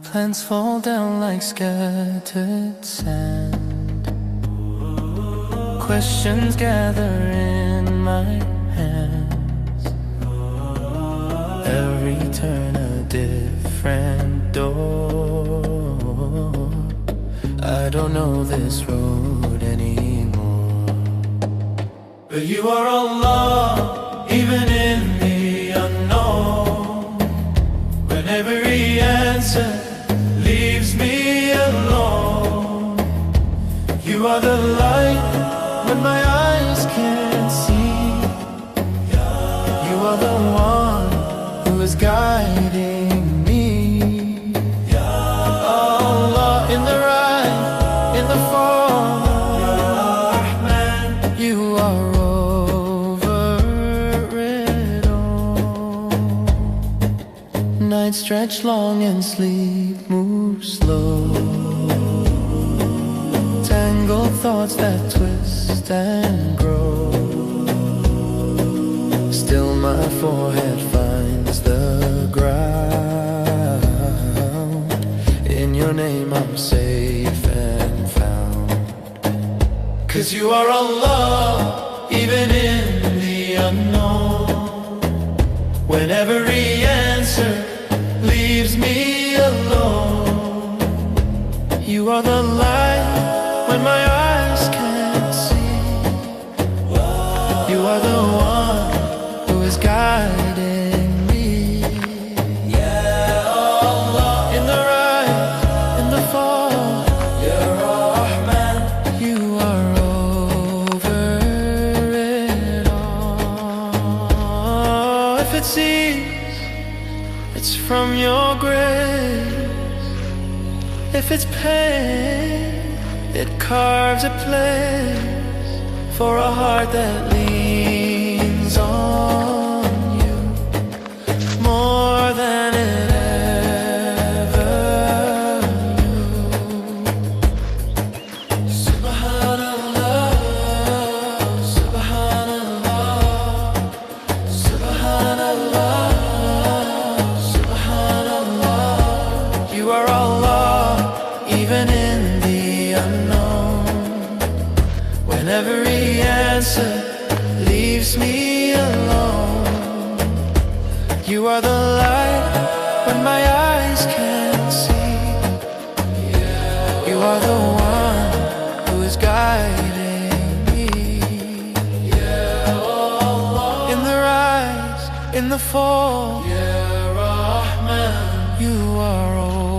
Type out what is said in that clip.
plans fall down like scattered sand. Questions gather in my hands. Every turn a different door. I don't know this road anymore. But you are Allah, even in the unknown. When every answer leaves me alone. You are the light when my eyes can't see. You are the one who is guiding me. Allah, in the rise, in the fall. Ya Rahman, you are over it all. Nights stretch long and sleep moves slow. Tangled thoughts that twist and grow. Still my forehead finds the ground. In your name I'm safe and found. 'Cause you are Allah, even in the unknown. When every answer leaves me alone. You are the light when my eyes can't see. You are the one who is guiding me. Yeah, Allah, in the rise, in the fall. Ya Rahman, you are over it all. If it seems it's from your grace, if it's pain, it carves a place for a heart that leans on you more than it ever knew. Subhanallah, Subhanallah, Subhanallah, Subhanallah. You are Allah, even in the unknown. When every answer leaves me alone. You are the light when my eyes can't see. You are the one who is guiding me. In the rise, in the fall. Ya Rahman, you are all.